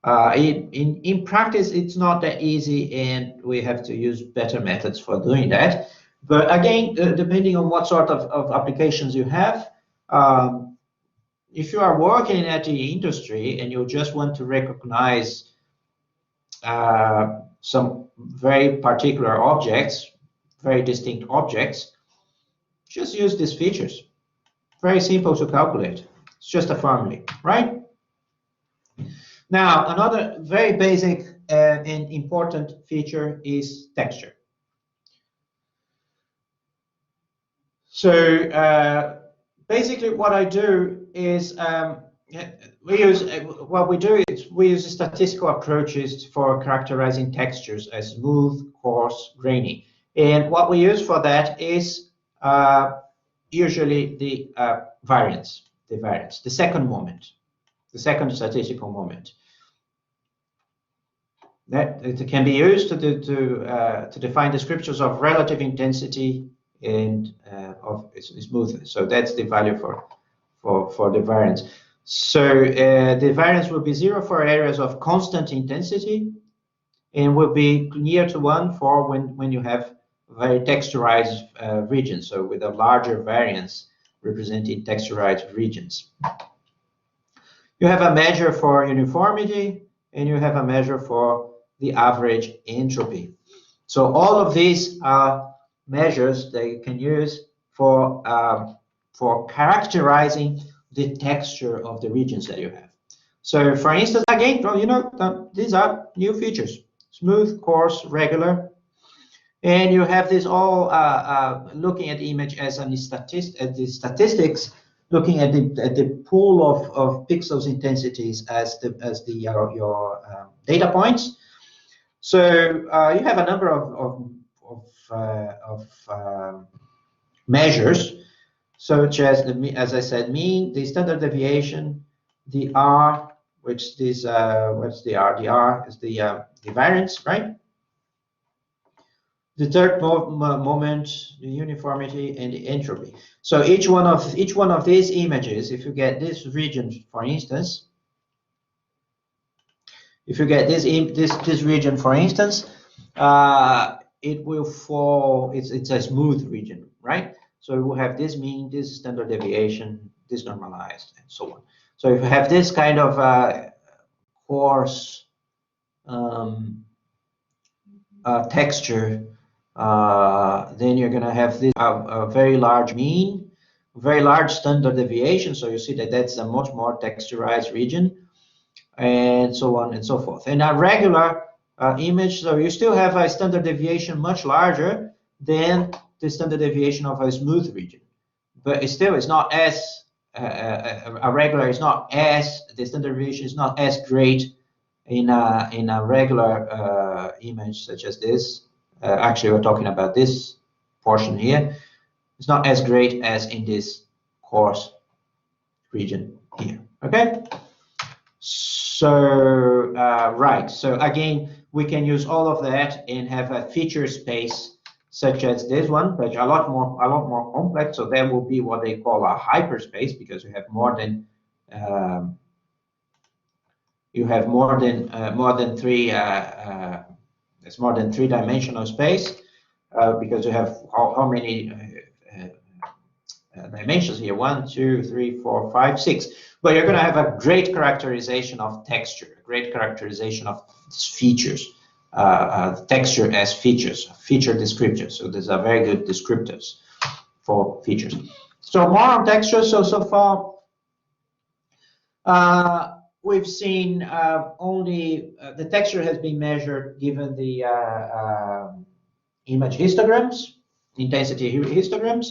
In practice, it's not that easy, and we have to use better methods for doing that. But again, depending on what sort of applications you have, if you are working at the industry and you just want to recognize some very particular objects, very distinct objects, just use these features. Very simple to calculate. It's just a formula, right? Now, another very basic and important feature is texture. So basically what I do is we use statistical approaches for characterizing textures as smooth, coarse, grainy. And what we use for that is usually the variance, the second moment, the second statistical moment. That it can be used to define descriptors of relative intensity and of smoothness. So that's the value for the variance. So the variance will be 0 for areas of constant intensity, and will be near to 1 for when you have very texturized regions. So with a larger variance representing texturized regions. You have a measure for uniformity, and you have a measure for the average entropy. So all of these are measures that you can use for characterizing the texture of the regions that you have. So for instance, again, you know, these are new features: smooth, coarse, regular. And you have this all looking at the image as the statistics, looking at the pool of pixels intensities as your data points. So you have a number of measures, such as I said, mean, the standard deviation, the R, which is what's the R? The R is the variance, right? The third moment, the uniformity, and the entropy. So each one of these images, if you get this region, for instance, if you get this region, for instance, it will fall. It's a smooth region, right? So it will have this mean, this standard deviation, this normalized, and so on. So if you have this kind of coarse texture, then you're going to have this a very large mean, very large standard deviation. So you see that that's a much more texturized region, and so on and so forth. In a regular image, so you still have a standard deviation much larger than the standard deviation of a smooth region, but it still is not as a regular is not as the standard deviation is not as great in a regular image such as this. Actually, we're talking about this portion here. It's not as great as in this coarse region here. Okay. So right. So again, we can use all of that and have a feature space such as this one, but a lot more complex. So that will be what they call a hyperspace, because you have more than three. It's more than three-dimensional space, because you have how many dimensions here? 1, 2, 3, 4, 5, 6. But you're going to have a great characterization of texture, a great characterization of features, texture as features, feature descriptors. So these are very good descriptors for features. So more on texture. So far, we've seen only the texture has been measured given the image histograms, intensity histograms.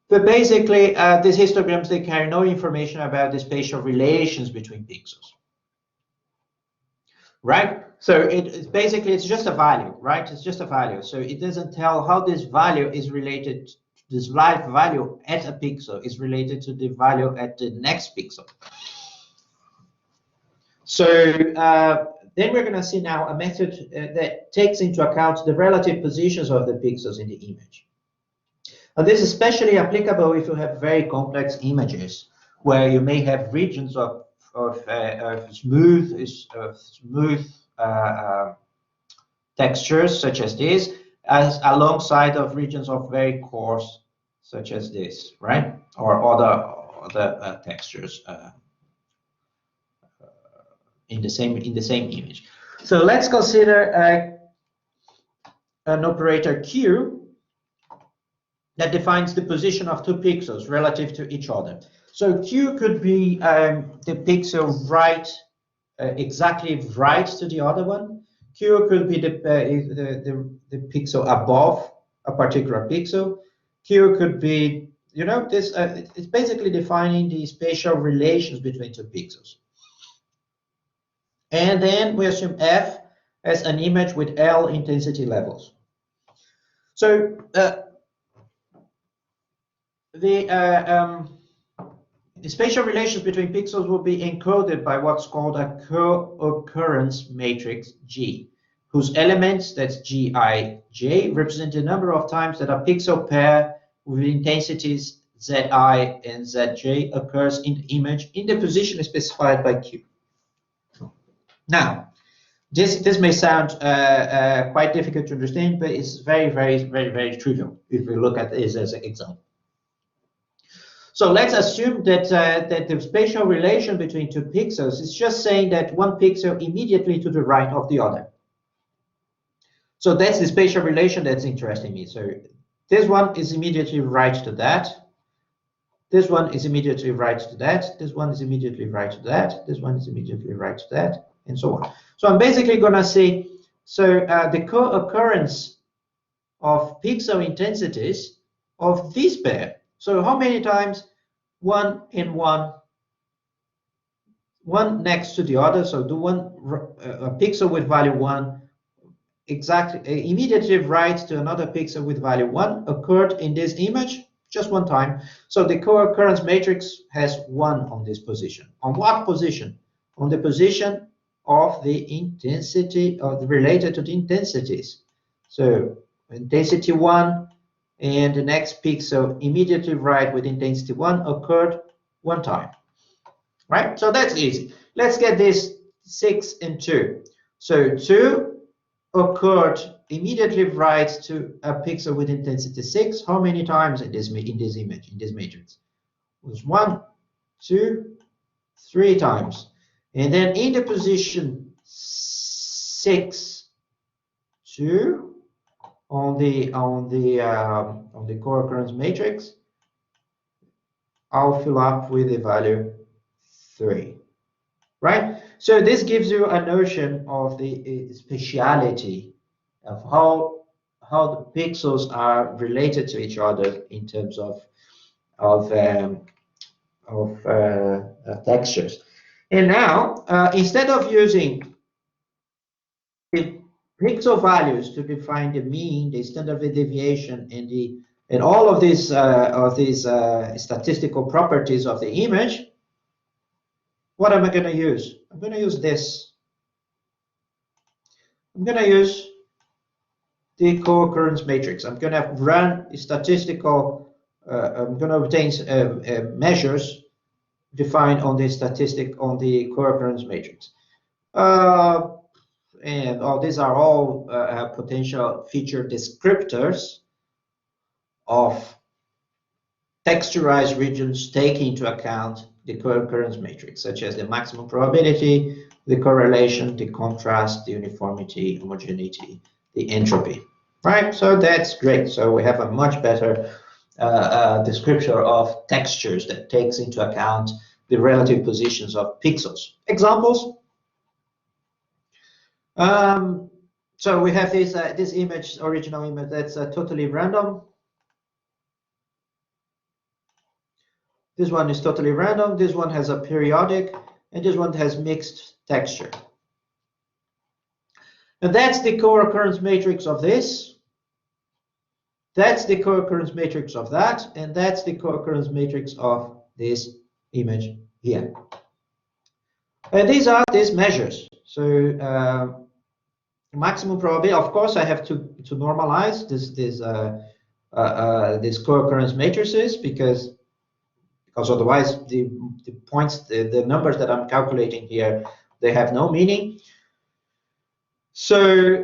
But basically, these histograms, they carry no information about the spatial relations between pixels, right? So it's basically, it's just a value, right? It's just a value. So it doesn't tell how this value is related, this live value at a pixel is related to the value at the next pixel. So then we're going to see now a method that takes into account the relative positions of the pixels in the image. And this is especially applicable if you have very complex images, where you may have regions of smooth textures, such as this, as alongside of regions of very coarse, such as this, right? Or other textures in the same image. So let's consider an operator Q that defines the position of two pixels relative to each other. So Q could be the pixel right, exactly right to the other one. Q could be the pixel above a particular pixel. Q could be, you know, this. It's basically defining the spatial relations between two pixels. And then we assume F as an image with L intensity levels. So the spatial relations between pixels will be encoded by what's called a co-occurrence matrix G, whose elements, that's Gij, represent the number of times that a pixel pair with intensities Zi and Zj occurs in the image in the position specified by Q. Now, this may sound quite difficult to understand, but it's very trivial if we look at this as an example. So let's assume that that the spatial relation between two pixels is just saying that one pixel immediately to the right of the other. So that's the spatial relation that's interesting me. So this one is immediately right to that. This one is immediately right to that. This one is immediately right to that. This one is immediately right to that, and so on. So I'm basically going to say, so the co-occurrence of pixel intensities of this pair. So how many times one and one next to the other? So do a pixel with value 1 exactly immediately right to another pixel with value 1 occurred in this image just one time. So the co-occurrence matrix has 1 on this position. On what position? On the position of the intensity, related to the intensities. So intensity 1 and the next pixel immediately right with intensity 1 occurred one time, right? So that's easy. Let's get this 6 and 2. So 2 occurred immediately right to a pixel with intensity 6. How many times in this image, in this matrix? It was 1, 2, 3 times. And then in the position 6, 2 on the co-occurrence matrix, I'll fill up with the value 3, right? So this gives you a notion of the spatiality of how the pixels are related to each other in terms of textures. And now, instead of using the pixel values to define the mean, the standard deviation, and all of these statistical properties of the image, what am I going to use? I'm going to use this. I'm going to use the co-occurrence matrix. I'm going to run a statistical. I'm going to obtain measures defined on the co-occurrence matrix. And these are all potential feature descriptors of texturized regions taking into account the co-occurrence matrix, such as the maximum probability, the correlation, the contrast, the uniformity, homogeneity, the entropy, right? So that's great. So we have a much better description of textures that takes into account the relative positions of pixels. Examples? So we have this image, original image, that's totally random. This one is totally random. This one has a periodic, and this one has mixed texture. And that's the co-occurrence matrix of this. That's the co-occurrence matrix of that, and that's the co-occurrence matrix of this image here. And these are these measures. So maximum probability. Of course, I have to normalize this co-occurrence matrices because otherwise the points, the numbers that I'm calculating here, they have no meaning. So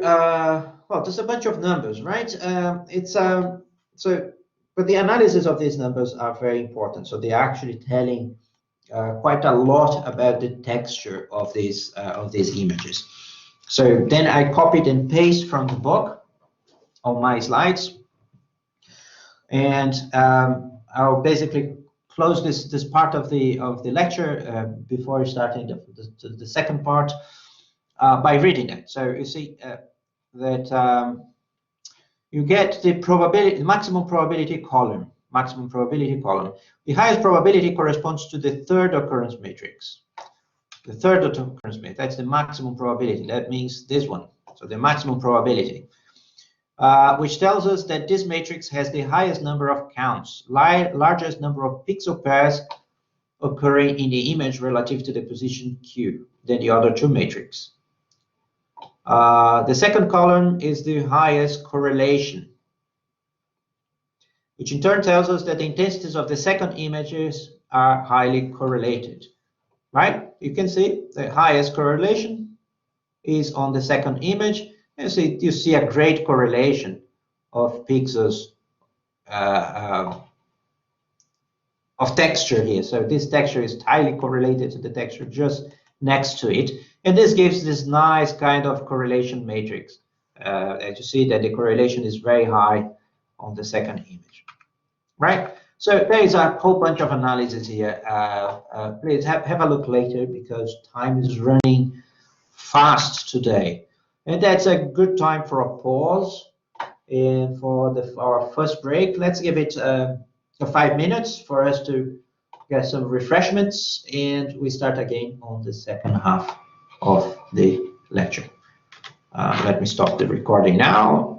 well, there's a bunch of numbers, right? But the analysis of these numbers are very important. So they're actually telling quite a lot about the texture of these images. So then I copied and paste from the book on my slides, and I'll basically close this part of the lecture before starting the second part by reading it. So you see that you get the probability, maximum probability column. Maximum probability column. The highest probability corresponds to the third occurrence matrix. The third occurrence matrix, that's the maximum probability. That means this one. So the maximum probability, which tells us that this matrix has the highest number of counts, largest number of pixel pairs occurring in the image relative to the position Q than the other two matrices. The second column is the highest correlation, which in turn tells us that the intensities of the second images are highly correlated, right? You can see the highest correlation is on the second image, and so you see a great correlation of pixels of texture here. So this texture is highly correlated to the texture just next to it, and this gives this nice kind of correlation matrix. As you see that the correlation is very high on the second image, right? So there is a whole bunch of analysis here. Please have a look later because time is running fast today, and that's a good time for a pause and for our first break. Let's give it 5 minutes for us to get some refreshments, and we start again on the second half of the lecture. Let me stop the recording now.